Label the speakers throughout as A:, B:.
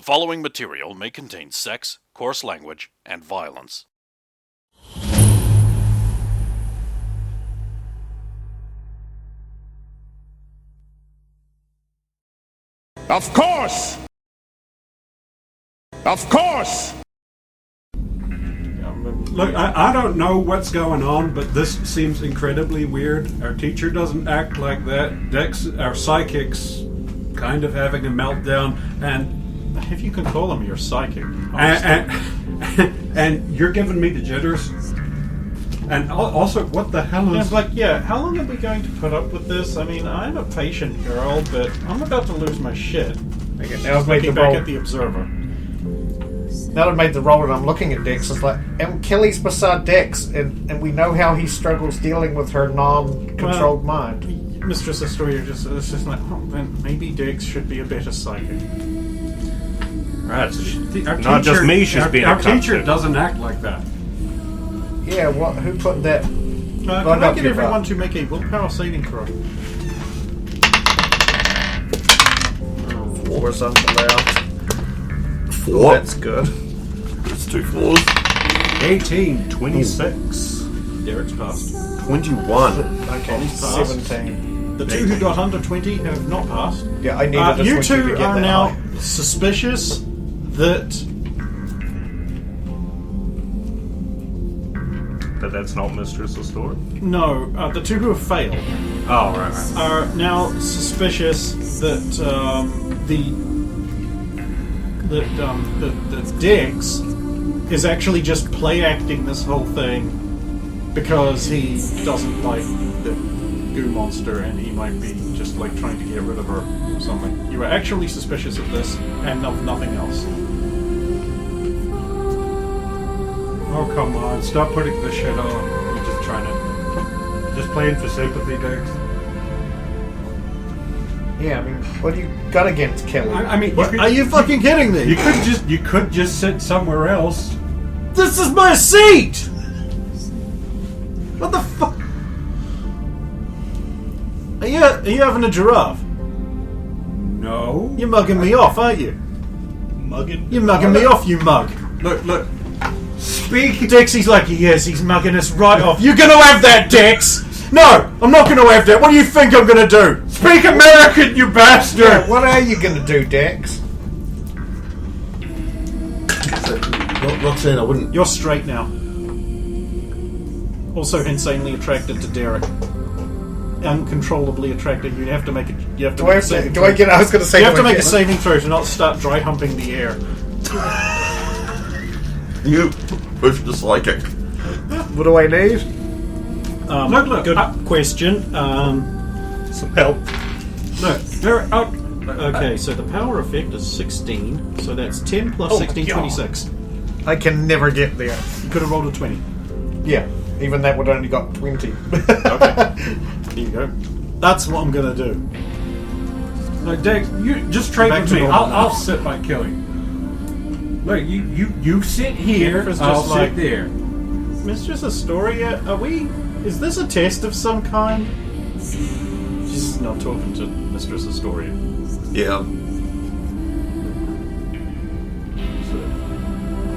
A: following material may contain sex, coarse language, and violence.
B: Of course! Of course!
C: Look, I don't know what's going on, but this seems incredibly weird. Our teacher doesn't act like that. Dex, our psychic's kind of having a meltdown, and
D: if you can call him your psychic,
C: and you're giving me the jitters. And also, what the hell is...
D: It's like, how long are we going to put up with this? I mean, I'm a patient girl, but I'm about to lose my shit.
E: Okay, now I've made the
D: back
E: roll.
D: at the Observer.
E: Now that I've made the roll and I'm looking at Dex, it's like, and Kelly's beside Dex, and we know how he struggles dealing with her non-controlled mind.
D: Mistress Astoria it's just like, then maybe Dex should be a better psychic.
F: Right, so not just me, she's being a
C: Our teacher doesn't act like that.
E: Yeah, who put that?
D: Can I get everyone to make a willpower saving throw?
E: 4 is allowed.
F: 4.
E: That's good.
F: It's 2 4s.
C: 18.
F: 26.
D: Derek's passed.
F: 21.
E: Okay,
D: He's passed.
E: 17.
D: The 2 who got under 20 have not passed.
E: Yeah, I needed a 20
D: you
E: to
D: two
E: get
D: are
E: that
D: now
E: high.
D: suspicious that
F: That's not Mistress's story?
D: no, the 2 who have failed
F: Oh, right.
D: are now suspicious that the Dex is actually just play acting this whole thing because he doesn't like the goo monster and he might be just like trying to get rid of her or something. You are actually suspicious of this and of nothing else.
C: Oh, come on. Stop putting this shit on. You're just trying to... Just playing for sympathy, Dex.
E: Yeah, I mean, what do you got against Kelly?
C: I mean,
D: Are you fucking kidding me?
C: You could just sit somewhere else.
D: This is my seat! What the fuck? Are you having a giraffe?
C: No.
D: You're mugging me off, aren't you?
F: Mugging?
D: You're mugging me off, you mug.
C: Look.
D: Speak. Dexy's like, yes, he's mugging us right off. You're gonna have that, Dex! No, I'm not gonna have that. What do you think I'm gonna do?
C: Speak American, you bastard!
E: Yeah, what are you gonna do, Dex?
G: Roxanne, I wouldn't.
D: You're straight now. Also insanely attracted to Derek. Uncontrollably attracted. You have to make it. You have to.
E: I was gonna say.
D: You have to make a saving throw to not start dry humping the air.
G: You push the psychic.
E: What do I need?
C: Look,
D: Good question.
F: Some help.
C: Look, they're out.
D: Okay, so the power effect is 16. So that's 10 plus 16, 26.
E: I can never get there.
D: You could have rolled a 20.
E: Yeah, even that would only got 20.
D: Okay. Here you go. That's what I'm gonna do.
C: Look, Dex, you just trade
D: Back
C: with
D: to
C: me.
D: normal now.
C: I'll sit by Kelly. Look, you sit here.
D: Jennifer's
C: I'll
D: just like-
C: sit there.
D: Mistress Astoria, is this a test of some kind? She's not talking to Mistress Astoria.
G: Yeah.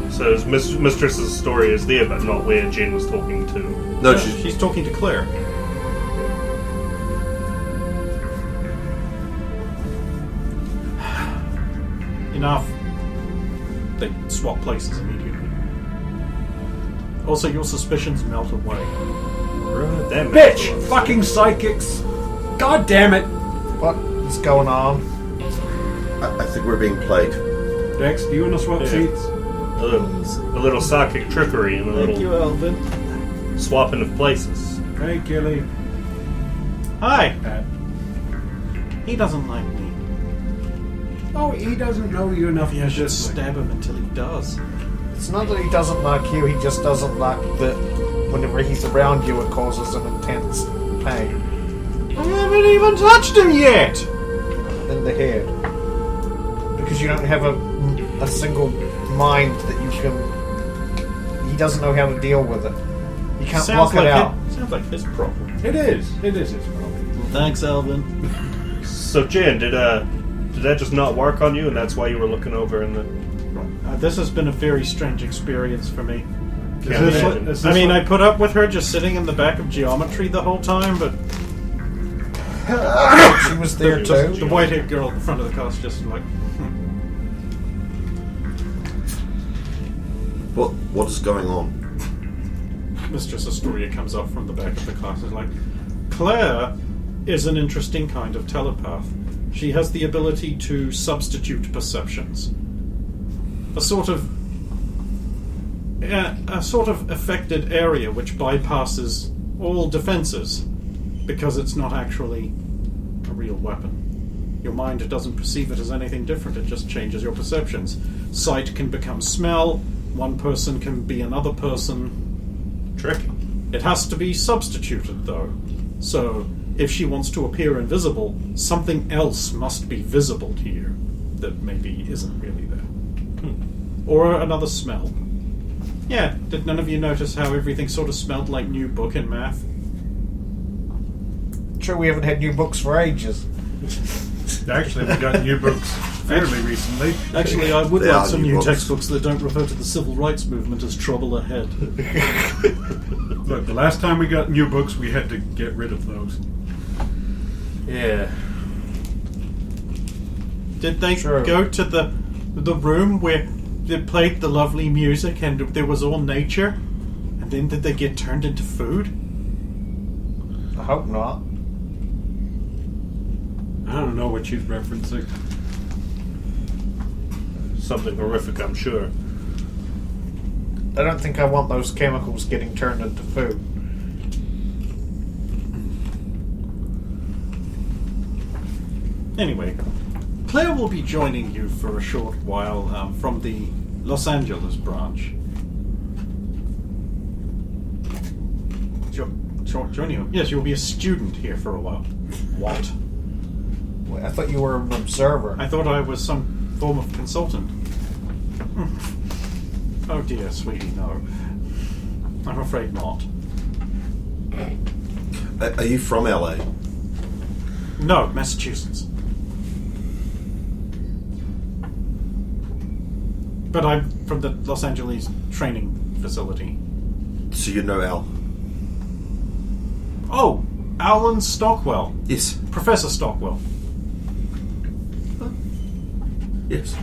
F: So Mistress's story is there, but not where Jen was talking to.
G: No,
D: She's talking to Claire. Enough. They swap places immediately. Also, your suspicions melt away.
F: Damn
C: Bitch! Fucking psychics! God damn it!
E: What is going on?
G: I think we're being played.
C: Dex, do you want to swap seats?
F: A little psychic trickery and a little
D: Alvin.
F: swapping of places.
C: Hey, Kelly.
D: Hi. He doesn't like me.
C: Oh, he doesn't know you enough
D: Yeah,
C: to
D: just stab him until he does.
E: It's not that he doesn't like you, he just doesn't like that whenever he's around you it causes an intense pain
D: I haven't even touched him yet!
E: in the head. Because you don't have a single mind that you can... He doesn't know how to deal with it. You can't block it out.
D: Sounds like his problem.
C: It is his problem.
D: Thanks, Alvin.
F: So Jen, did Did that just not work on you, and that's why you were looking over in the...
D: This has been a very strange experience for me.
F: Can't imagine.
D: I mean, I put up with her just sitting in the back of geometry the whole time, but
E: She was there too.
D: the white-haired girl at the front of the class just like,
G: What is going on?
D: Mistress Astoria comes up from the back of the class and is like, Claire is an interesting kind of telepath. She has the ability to substitute perceptions. A sort of affected area which bypasses all defenses because it's not actually a real weapon. Your mind doesn't perceive it as anything different, it just changes your perceptions. Sight can become smell, one person can be another person.
F: Tricky.
D: It has to be substituted, though. So, if she wants to appear invisible, something else must be visible to you that maybe isn't really there. Or another smell. Yeah, did none of you notice how everything sort of smelled like new book in math?
E: Sure, we haven't had new books for ages.
C: Actually, we got new books fairly recently.
D: Actually, I would
G: They
D: like
G: are
D: some
G: new
D: new
G: books.
D: textbooks that don't refer to the civil rights movement as trouble ahead.
C: Look, the last time we got new books, we had to get rid of those.
D: Yeah. Did they
E: True.
D: go to the room where they played the lovely music and there was all nature? And then did they get turned into food?
E: I hope not.
C: I don't know what she's referencing.
F: Something horrific, I'm sure.
E: I don't think I want those chemicals getting turned into food.
D: Anyway, Claire will be joining you for a short while from the Los Angeles branch. Join you? Yes, you'll be a student here for a while. What?
E: Wait, I thought you were an observer.
D: I thought I was some form of consultant. Oh dear, sweetie, no. I'm afraid not.
G: Are you from LA?
D: No, Massachusetts. But I'm from the Los Angeles training facility.
G: So you know Al?
D: Oh, Alan Stockwell.
G: Yes.
D: Professor Stockwell.
G: Yes.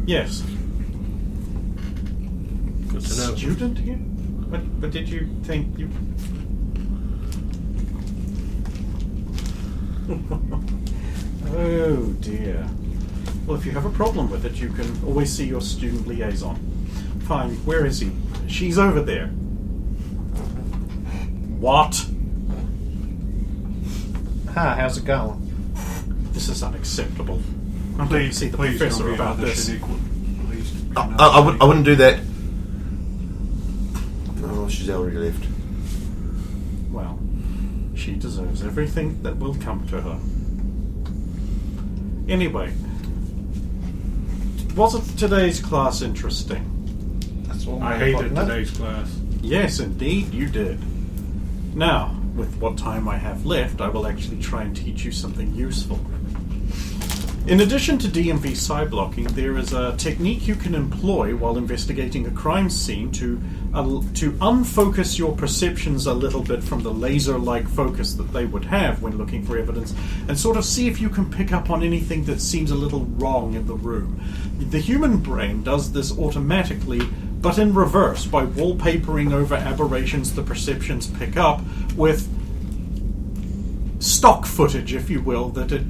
D: Yes.
F: Good to know.
D: Student here? But did you think you... Oh dear. Well, if you have a problem with it, you can always see your student liaison. Fine, where is he? She's over there. What?
E: Hi, how's it going?
D: This is unacceptable. I'm going to see the professor
C: don't be
D: about this.
C: equal. Please.
G: I wouldn't do that. Oh, she's already left.
D: Well, she deserves everything that will come to her. Anyway, wasn't today's class interesting?
E: That's all
C: I hated today's class.
D: Yes, indeed, you did. Now, with what time I have left, I will actually try and teach you something useful. In addition to DMV side blocking, there is a technique you can employ while investigating a crime scene to unfocus your perceptions a little bit from the laser-like focus that they would have when looking for evidence, and sort of see if you can pick up on anything that seems a little wrong in the room. The human brain does this automatically, but in reverse, by wallpapering over aberrations the perceptions pick up with stock footage, if you will, that it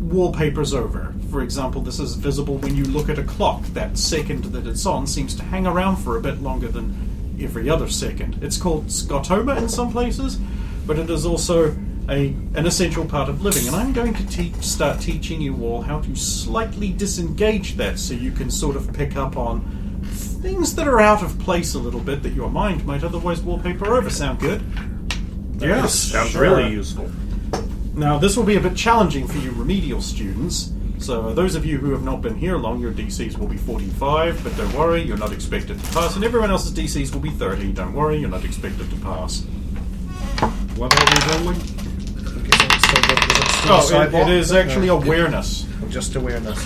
D: wallpapers over. For example, this is visible when you look at a clock. That second that it's on seems to hang around for a bit longer than every other second. It's called scotoma in some places, but it is also an essential part of living. And I'm going to start teaching you all how to slightly disengage that so you can sort of pick up on things that are out of place a little bit that your mind might otherwise wallpaper over. Sound good?
C: Yes.
F: Sounds
D: sure.
F: really useful.
D: Now, this will be a bit challenging for you remedial students, so those of you who have not been here long, your DCs will be 45, but don't worry, you're not expected to pass, and everyone else's DCs will be 30, don't worry, you're not expected to pass.
C: What are we rolling?
E: Okay, so is it to
D: Oh,
E: decide
D: it is actually awareness.
E: Just awareness.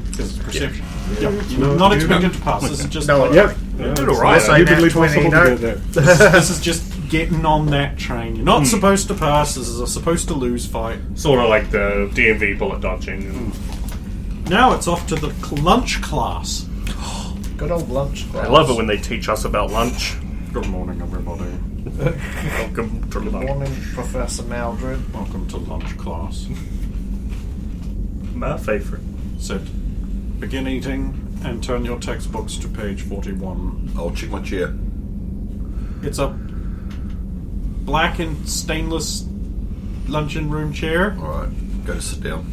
D: Because it's perception. You're not expected to pass. This is just.
E: No,
B: Yep.
F: did all right.
E: Say
B: You
E: nat
B: could lead
E: 20,
B: possible
E: no.
B: to get there.
D: This is just getting on that train. You're not supposed to pass. This is a supposed to lose fight.
F: Sort of like the DMV bullet dodging.
D: Now it's off to the lunch class.
E: Good old lunch class.
F: I love it when they teach us about lunch.
D: Good morning, everybody.
F: Welcome to
E: Good
F: lunch.
E: morning, Professor Maldred.
D: Welcome to lunch class.
F: My favorite.
D: Sit. Begin eating and turn your textbooks to page 41.
G: I'll check my chair.
D: It's a black and stainless luncheon room chair.
G: Alright, go sit down.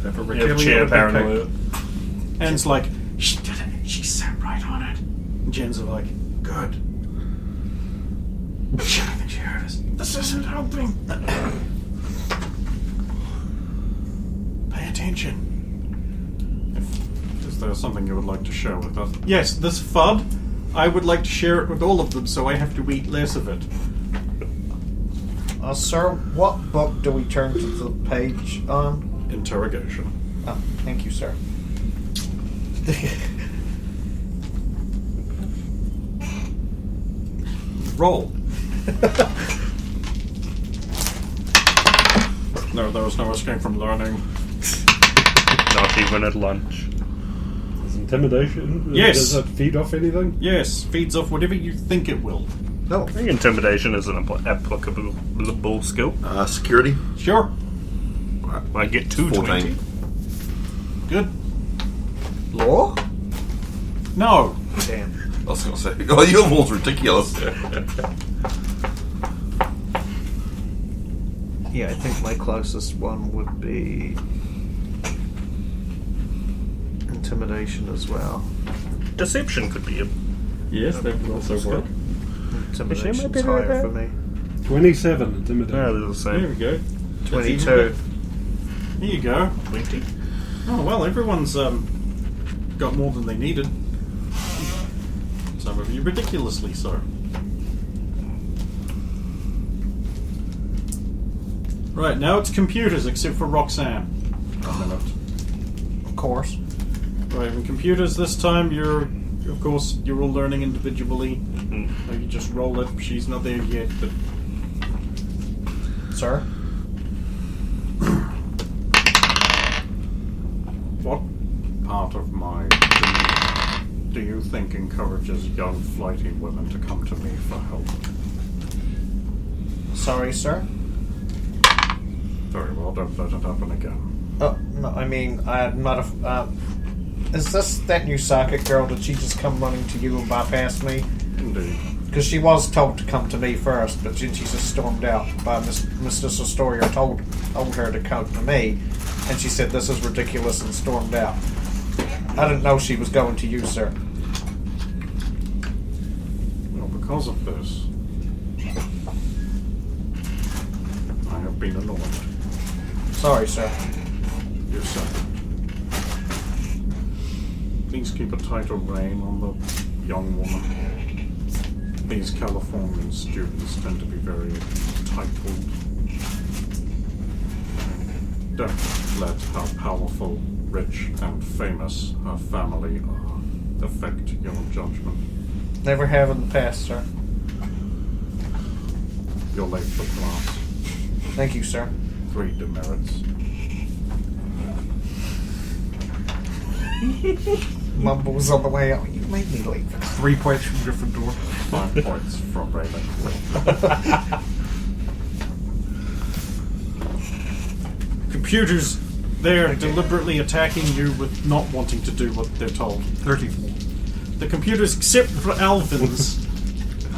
F: You have chair paranoia.
D: And it's like, she did it. She sat right on it. And Jen's like, good. She I think she heard us. This isn't helping. Pay attention. Is there something you would like to share with us? Yes, this FUD. I would like to share it with all of them, so I have to eat less of it.
E: Sir, what book do we turn to the page on?
D: Interrogation.
E: Oh, thank you, sir.
D: Roll. No, there was no escape from learning.
F: Not even at lunch.
B: Is intimidation?
D: Yes.
B: Does that feed off anything?
D: Yes, feeds off whatever you think it will.
E: No.
F: I think intimidation is an applicable skill.
G: Security?
D: Sure.
F: I get 220.
G: 14.
D: Good.
E: Law?
D: No.
E: Damn.
G: I was going to say, oh, your wall's ridiculous.
E: Yeah, I think my closest one would be intimidation as well.
F: Deception could be a.
B: Yes, that would also work.
E: Intimidation's
F: might be
E: higher
F: right
E: for me.
B: 27 intimidation.
F: Yeah, they're the
D: There
F: same.
D: we go.
E: 22.
D: Here you go.
F: 20.
D: Oh well, everyone's got more than they needed. Some of you ridiculously so. Right, now it's computers except for Roxanne. A minute.
E: Of course.
D: Right, in computers this time you're all learning individually. You just roll it. She's not there yet, but
E: Sir?
D: what part of my demeanor do you think encourages young flighty women to come to me for help?
E: Sorry, sir?
D: Very well, don't let it happen again.
E: Oh, no, I mean, I'm not a... is this that new psychic girl? Did she just come running to you and bypass me?
D: Indeed.
E: Because she was told to come to me first, but then she just stormed out by Mr. Sostoria told her to come to me, and she said this is ridiculous and stormed out. I didn't know she was going to you, sir.
D: Well, because of this, I have been annoyed.
E: Sorry, sir.
D: You said it. Please keep a tighter rein on the young woman. These Californian students tend to be very tight-pulled. Don't let how powerful, rich, and famous her family are affect your judgment.
E: Never have in the past, sir.
D: You're late for class.
E: Thank you, sir.
D: 3 demerits.
E: Mumbles on the way out. You made me late.
D: 3 points from Gryffindor. 5 points from Ravenclaw. Computers, they're deliberately attacking you with not wanting to do what they're told. 34. The computers, except for Alvins,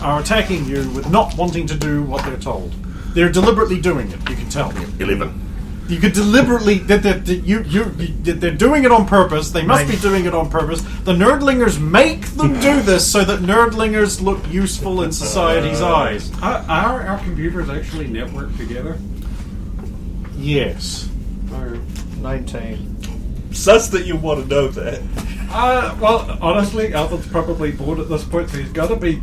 D: are attacking you with not wanting to do what they're told. They're deliberately doing it, you can tell.
G: 11.
D: You could deliberately... They're doing it on purpose. They must be doing it on purpose. The nerdlingers make them do this so that nerdlingers look useful in society's eyes.
C: Are our computers actually networked together?
D: Yes.
E: 19.
F: Sus that you want to know that.
C: Well, honestly, Alvin's probably bored at this point, so he's got to be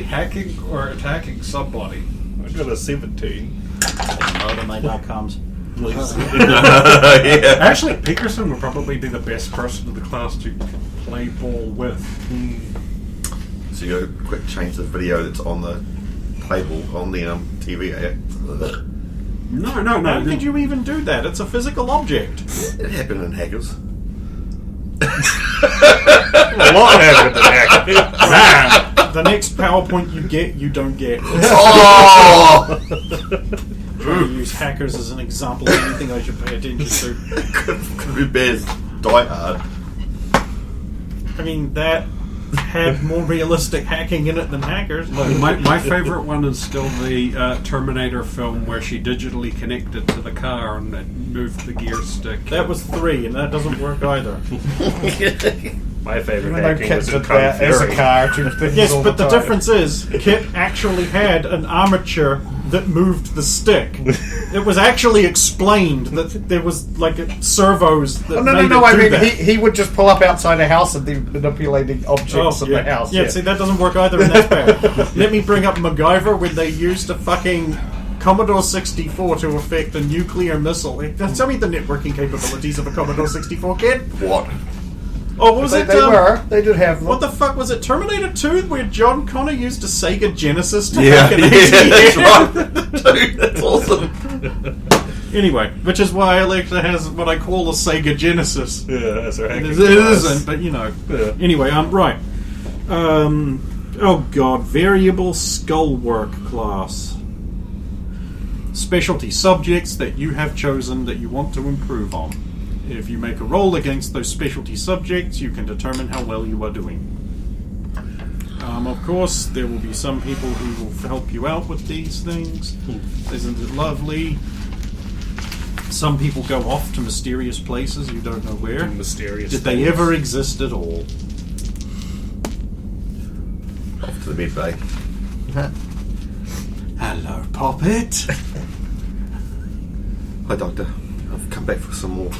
C: hacking or attacking somebody.
F: I got a 17.
D: Automate outcomes.
G: Yeah.
C: Actually, Peterson would probably be the best person in the class to play ball with.
G: So you gotta quick change the video that's on the table on the TV.
C: No.
D: How did you even do that? It's a physical object.
G: It happened in Hackers.
F: A lot happened in Hackers.
D: The next PowerPoint you get, you don't get.
G: Oh!
D: Trying to use hackers as an example of anything I should pay attention to.
G: Could be Bears Die Hard.
D: I mean, that had more realistic hacking in it than hackers.
C: My favorite one is still the Terminator film where she digitally connected to the car and it moved the gear stick.
D: That was 3, and that doesn't work either.
F: My favorite
E: Even though
F: hacking
E: Kit
F: was in
E: did
F: Kung
E: that as a
F: Fury.
E: car, two things
D: Yes,
E: all
D: but the
E: time.
D: difference is, Kit actually had an armature that moved the stick. It was actually explained that there was like servos that
E: Oh, no,
D: made
E: no,
D: it
E: I
D: do
E: mean,
D: that.
E: he would just pull up outside a house and be manipulating objects in the house.
D: Yeah, see, that doesn't work either, and that's bad. Let me bring up MacGyver when they used a fucking Commodore 64 to affect a nuclear missile. Tell me the networking capabilities of a Commodore 64, kid.
G: What?
D: Oh, what was
E: They,
D: it?
E: they did have them.
D: What the fuck was it? Terminator 2, where John Connor used a Sega Genesis to
G: Yeah,
D: make an
G: that's
D: ATM?
G: right. Dude, that's awesome.
D: Anyway, which is why Alexa has what I call a Sega Genesis.
F: Yeah, that's right.
D: It isn't, but you know.
F: Yeah.
D: Anyway, right. Oh god, variable skull work class. Specialty subjects that you have chosen that you want to improve on. If you make a roll against those specialty subjects, you can determine how well you are doing. Of course, there will be some people who will help you out with these things. Isn't it lovely? Some people go off to mysterious places you don't know where.
F: Mysterious.
D: Did they
F: things.
D: ever exist at all?
G: Off to the med bay.
D: Hello, Poppet.
G: Hi, Doctor. I've come back for some more.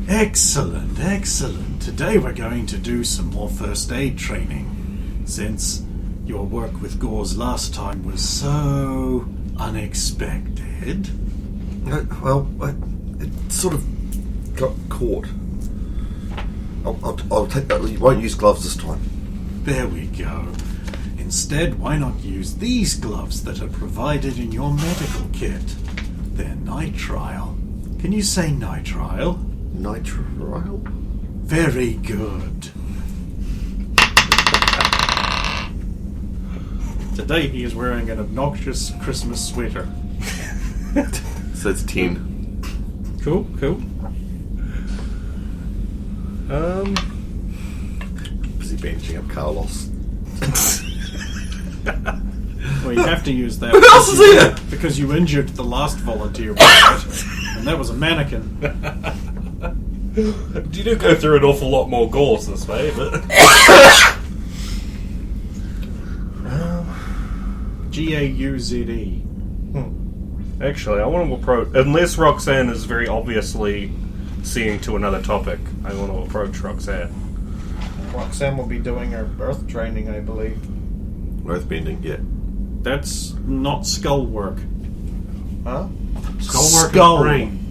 D: Excellent, excellent. Today we're going to do some more first aid training, since your work with Gauze last time was so unexpected.
G: Well, it sort of got caught. I'll take that. You won't use gloves this time.
D: There we go. Instead, why not use these gloves that are provided in your medical kit? They're nitrile. Can you say nitrile?
G: Nitrile?
D: Very good. Today he is wearing an obnoxious Christmas sweater.
G: So it's 10.
D: Cool.
G: Busy benching up Carlos.
D: Well, you have to use that.
G: Who else is here?
D: Because you injured the last volunteer with it, and that was a mannequin.
F: You do go through an awful lot more gauze this way, but
D: G-A-U-Z-E.
F: actually, I want to approach. Unless Roxanne is very obviously seeing to another topic, I want to approach Roxanne.
E: Roxanne will be doing her Earth training, I believe.
G: Earthbending, yeah.
D: That's not skull work.
E: Huh?
C: Skull work
D: Skull.
C: is brain.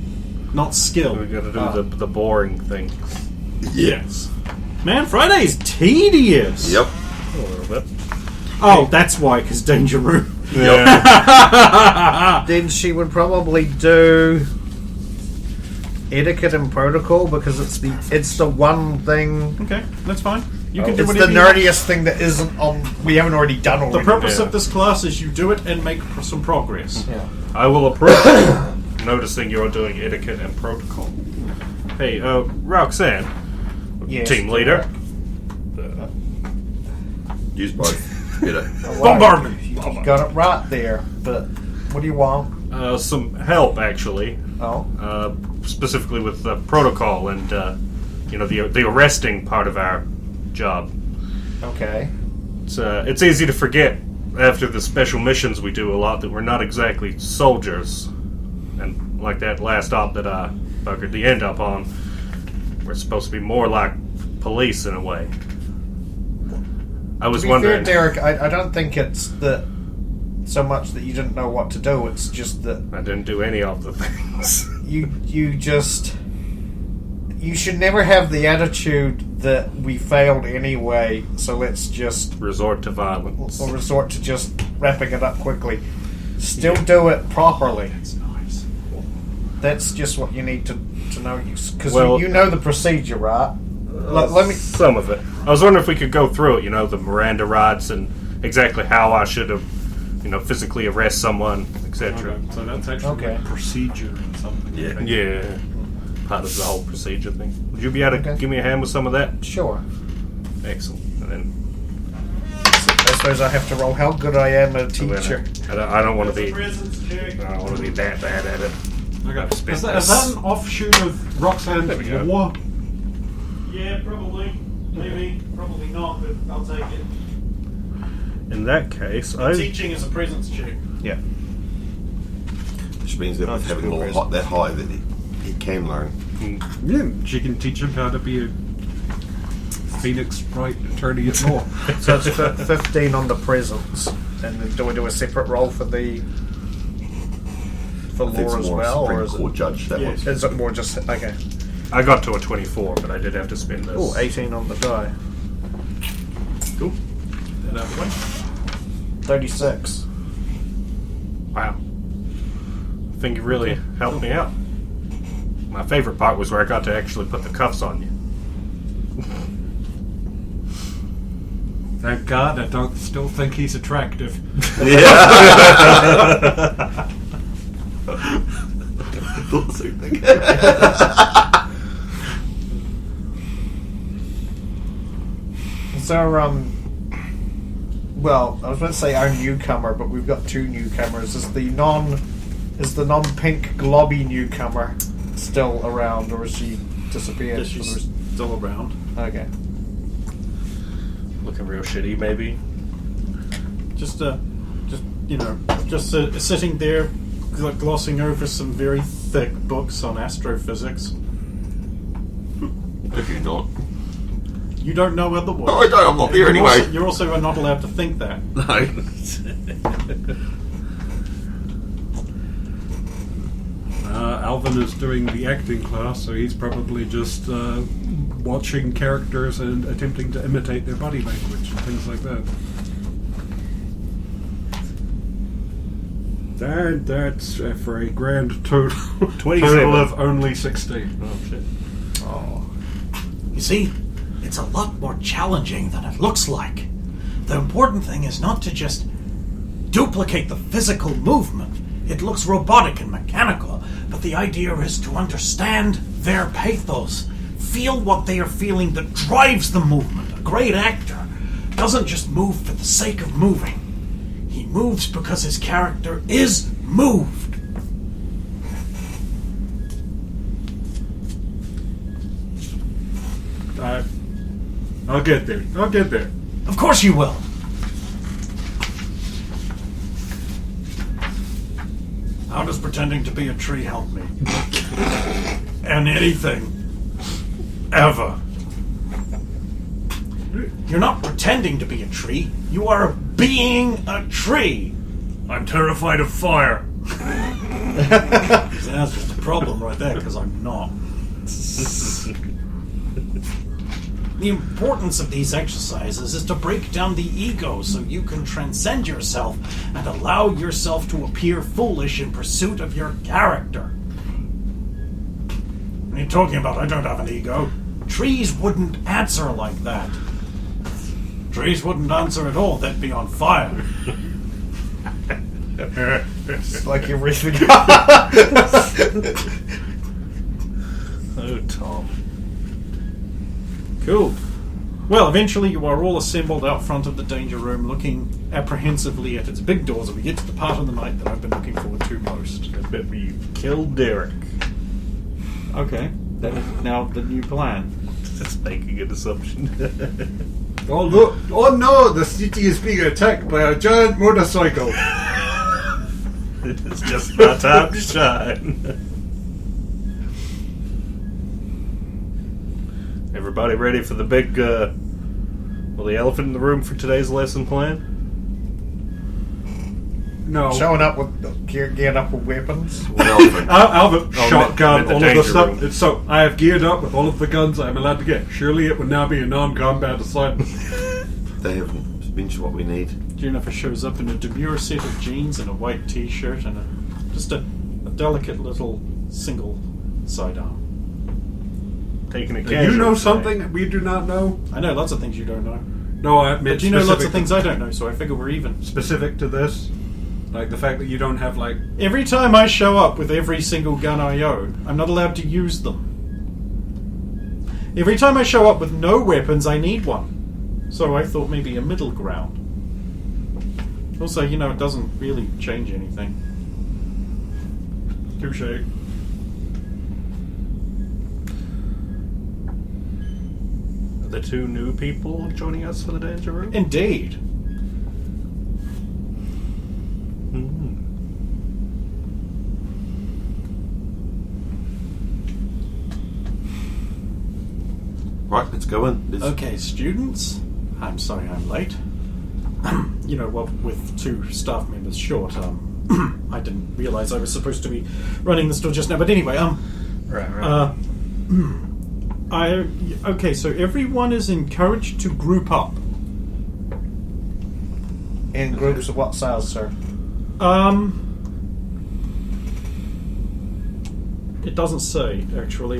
D: Not skill.
F: We got to do the boring thing
D: Yes. Man, Friday's tedious.
G: Yep.
F: a little bit.
D: Oh, that's why, because Danger Room.
F: Yeah.
E: Then she would probably do etiquette and protocol because it's the one thing.
D: Okay, that's fine. You can do
E: It's the
D: whatever you want.
E: nerdiest thing that isn't on. We haven't already done
D: The
E: already.
D: purpose
F: Yeah.
D: of this class is you do it and make some progress.
E: Yeah.
F: I will approach noticing you're doing etiquette and protocol. Hey, Roxanne,
E: Yes,
F: team leader.
G: Use both. Better.
D: Bombardment!
E: You got it right there. But what do you want?
F: Some help, actually.
E: Oh,
F: Specifically with the protocol and the arresting part of our job.
E: okay.
F: It's easy to forget after the special missions we do a lot that we're not exactly soldiers, and like that last op that I buggered the end up on, we're supposed to be more like police in a way. I was
E: To be
F: wondering.
E: fair, Derek, I don't think it's that so much that you didn't know what to do. It's just that
F: I didn't do any of the things.
E: you should never have the attitude that we failed anyway, so let's just
F: Resort to violence.
E: or resort to just wrapping it up quickly. Still do it properly.
C: That's nice.
E: That's just what you need to know, because
F: Well-
E: you know the procedure, right? Let me.
F: Some of it. I was wondering if we could go through it, the Miranda rights and exactly how I should have, physically arrest someone, etc.
C: Okay, so that's actually
E: Okay.
C: like procedure and something.
G: Yeah.
C: I think.
F: Yeah. Part of the whole procedure thing. Would you be able to
E: Okay.
F: give me a hand with some of that?
E: Sure.
F: Excellent. And then
E: I suppose I have to roll how good I am a teacher.
F: I don't want to be.
D: Presence check.
F: I don't want to be that bad at it.
C: Okay.
F: Spin
C: Is that
F: this.
C: an offshoot of Roxanne's
F: There we go.
C: War?
D: Yeah, probably. Maybe. Probably not, but I'll take it.
F: In that case, I.
D: Teaching is a presence check.
E: Yeah.
G: Which means that
E: Oh,
G: with having
E: school
G: more
E: present.
G: that high, that he can learn.
C: Yeah, she can teach him how to be a Phoenix Wright attorney at law.
E: So it's 15 on the presence, and then do we do a separate roll for
G: I think
E: law
G: it's
E: as
G: more
E: well,
G: Supreme
E: or is
G: Court
E: it?
G: judge that was.
E: Is it more just okay?
F: I got to a 24, but I did have to spin this.
E: Oh, 18 on the die.
F: Cool.
C: That other one.
E: 36.
F: Wow. I think you really helped me out. My favorite part was where I got to actually put the cuffs on you.
C: Thank God, I don't still think he's attractive.
E: Is there well, I was going to say our newcomer, but we've got two newcomers. Is the non-pink globby newcomer still around, or is she disappeared?
D: Yeah, she's still around.
E: Okay.
F: Looking real shitty, maybe.
D: Just sitting there, glossing over some very thick books on astrophysics.
G: If you're not.
D: You don't know otherwise.
G: No, I don't. I'm not here
D: You're
G: anyway.
D: also- you're also not allowed to think that.
G: No.
C: Alvin is doing the acting class, so he's probably just watching characters and attempting to imitate their body language and things like that. And that's for a grand total
F: 27.
C: of only 16.
F: Oh, shit.
H: You see, it's a lot more challenging than it looks like. The important thing is not to just duplicate the physical movement. It looks robotic and mechanical, but the idea is to understand their pathos, feel what they are feeling that drives the movement. A great actor doesn't just move for the sake of moving. He moves because his character is moved.
C: I'll get there. I'll get there.
H: Of course you will.
D: How does pretending to be a tree help me? And anything. Ever.
H: You're not pretending to be a tree. You are being a tree.
F: I'm terrified of fire.
D: That's just a problem right there, because I'm not.
H: The importance of these exercises is to break down the ego so you can transcend yourself and allow yourself to appear foolish in pursuit of your character.
D: What are you talking about? I don't have an ego.
H: Trees wouldn't answer like that.
D: Trees wouldn't answer at all. They'd be on fire.
E: It's like you're really.
F: Oh, Tom.
D: Cool. Well, eventually you are all assembled out front of the danger room, looking apprehensively at its big doors, and we get to the part of the night that I've been looking forward to most.
F: I bet we killed Derek.
D: Okay, that is now the new plan.
F: Just making an assumption.
C: Oh look! Oh no! The city is being attacked by a giant motorcycle.
F: It's just my time to shine. Everybody ready for the big, the elephant in the room for today's lesson plan?
C: No.
E: Showing up with geared up with weapons.
C: I have a shotgun,
F: in the
C: all of the
F: danger
C: stuff.
F: room.
C: It's so I have geared up with all of the guns I'm allowed to get. Surely it would now be a non-combat assignment.
G: They haven't mentioned what we need.
D: Jennifer shows up in a demure set of jeans and a white t-shirt and just a delicate little single sidearm.
F: Taking a
C: Do
F: casual
C: you know
F: today.
C: something we do not know?
D: I know lots of things you don't know.
C: No, I admit.
D: But you know lots of
C: specific-
D: things I don't know, so I figure we're even.
C: specific to this, like the fact that you don't have like.
D: Every time I show up with every single gun I own, I'm not allowed to use them. Every time I show up with no weapons, I need one. So I thought maybe a middle ground. Also, it doesn't really change anything.
C: Touche.
F: The two new people joining us for the danger room?
D: Indeed.
G: Right, let's go in.
D: Okay, students. I'm sorry I'm late. With two staff members short, I didn't realize I was supposed to be running the store just now. But anyway,
F: Right.
D: okay, so everyone is encouraged to group up.
E: In groups of what size, sir?
D: It doesn't say actually.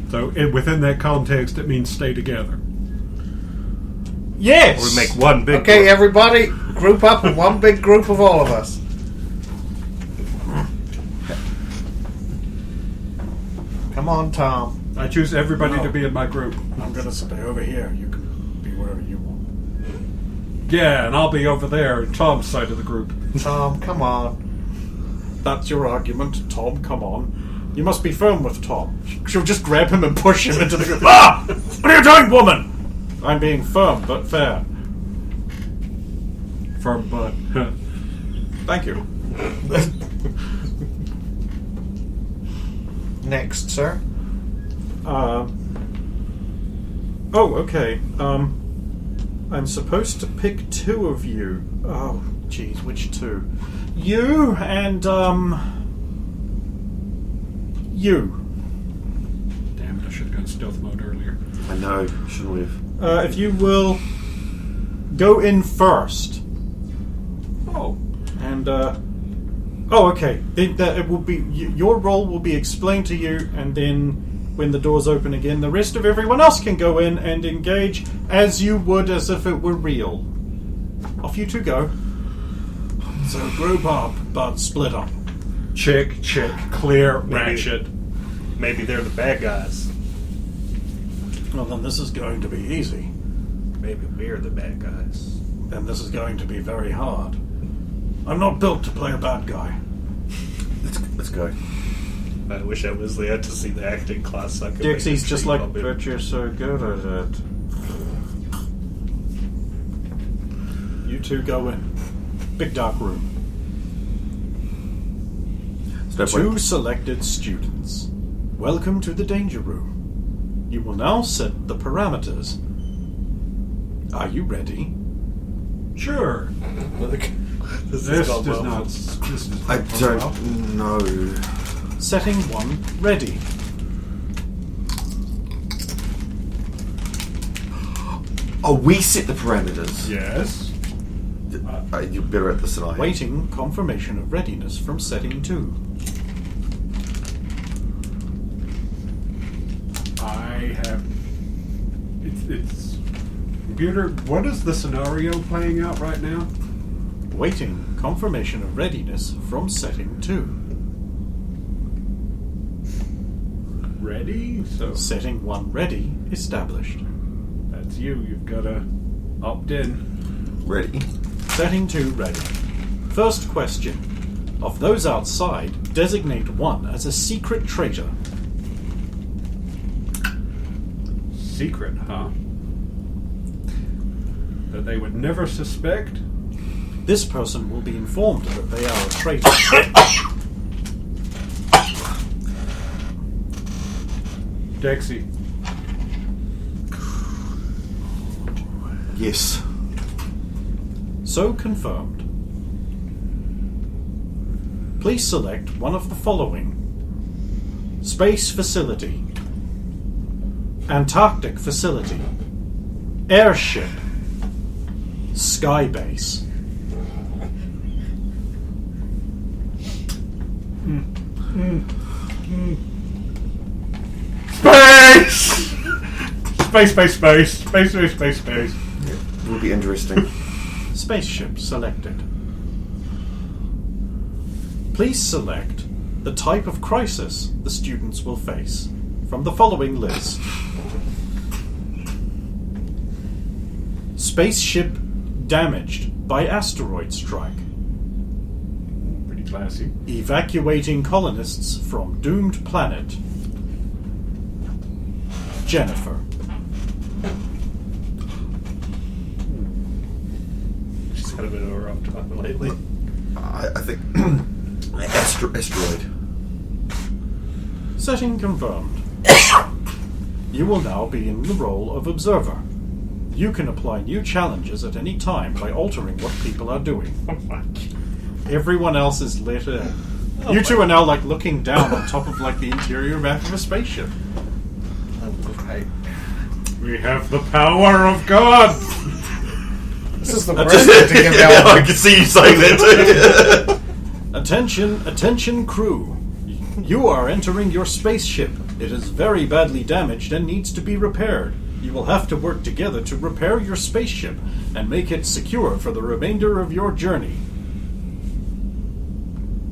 C: So within that context, it means stay together.
D: Yes.
F: Or we make one big
E: Okay,
F: group.
E: everybody, group up in one big group of all of us. Come on, Tom.
C: I choose everybody
D: No.
C: to be in my group.
D: I'm gonna stay over here. You can be wherever you want.
C: Yeah, and I'll be over there, Tom's side of the group.
E: Tom, come on.
D: That's your argument, Tom. Come on. You must be firm with Tom. She'll just grab him and push him into the group. Ah! What are you doing, woman? I'm being firm but fair.
C: Firm butt.
D: Thank you.
E: Next, sir.
D: Okay. I'm supposed to pick two of you. Oh, geez, which two? You and, you.
C: Damn it, I should have gone stealth mode earlier.
G: I know, shouldn't we have?
D: If you will go in first.
C: Oh.
D: And, okay. It will be, your role will be explained to you, and then when the doors open again, the rest of everyone else can go in and engage as you would as if it were real. Off you two go. So group up, but split up.
C: Check, clear,
F: Maybe.
C: ratchet.
F: Maybe they're the bad guys.
D: Well, then this is going to be easy.
F: Maybe we're the bad guys.
D: Then this is going to be very hard. I'm not built to play a bad guy.
G: Let's go.
F: I wish I was there to see the acting class. So I could
D: Dixie's
F: make a
D: just
F: dream
D: like,
F: of it.
D: but you're so good at it. You two go in. Big dark room.
G: Step
D: Two
G: one.
D: selected students. Welcome to the danger room. You will now set the parameters. Are you ready?
C: Sure.
F: This
C: This
F: gone
C: does
F: well.
C: not. This does
G: I
C: not go well.
G: don't know.
D: Setting 1 ready.
G: Oh, we set the parameters.
C: Yes.
G: You're better at this than I am.
D: Waiting confirmation of readiness from setting 2.
C: I have. It's. Computer, what is the scenario playing out right now?
D: Waiting confirmation of readiness from setting 2.
C: Ready? So
D: Setting 1 ready established.
C: that's you. You've got to opt in.
G: Ready?
D: Setting 2 ready. First question. Of those outside, designate one as a secret traitor.
C: Secret, huh? That they would never suspect?
D: This person will be informed that they are a traitor.
C: Dexy.
G: Yes.
D: So confirmed. Please select one of the following: Space Facility, Antarctic Facility, Airship, Skybase.
F: Space! Space.
G: Will be interesting.
D: Spaceship selected. Please select the type of crisis the students will face from the following list: Spaceship damaged by asteroid strike.
B: Pretty classy.
D: Evacuating colonists from doomed planet. Jennifer.
B: She's had a bit of a rough time lately.
G: I think asteroid.
D: Setting confirmed. You will now be in the role of observer. You can apply new challenges at any time by altering what people are doing. Everyone else is lit in. You two are now like looking down on top of like the interior back of a spaceship.
E: Okay.
B: We have the power of God!
E: This is the worst thing to give out.
G: I can see you saying that too.
D: Attention crew. You are entering your spaceship. It is very badly damaged and needs to be repaired. You will have to work together to repair your spaceship and make it secure for the remainder of your journey.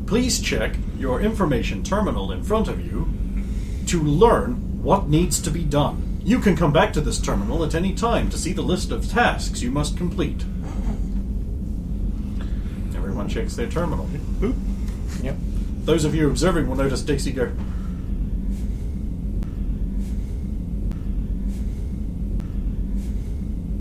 D: Please check your information terminal in front of you to learn what needs to be done. You can come back to this terminal at any time to see the list of tasks you must complete. Everyone checks their terminal.
E: Yep.
D: Those of you observing will notice Daisy go,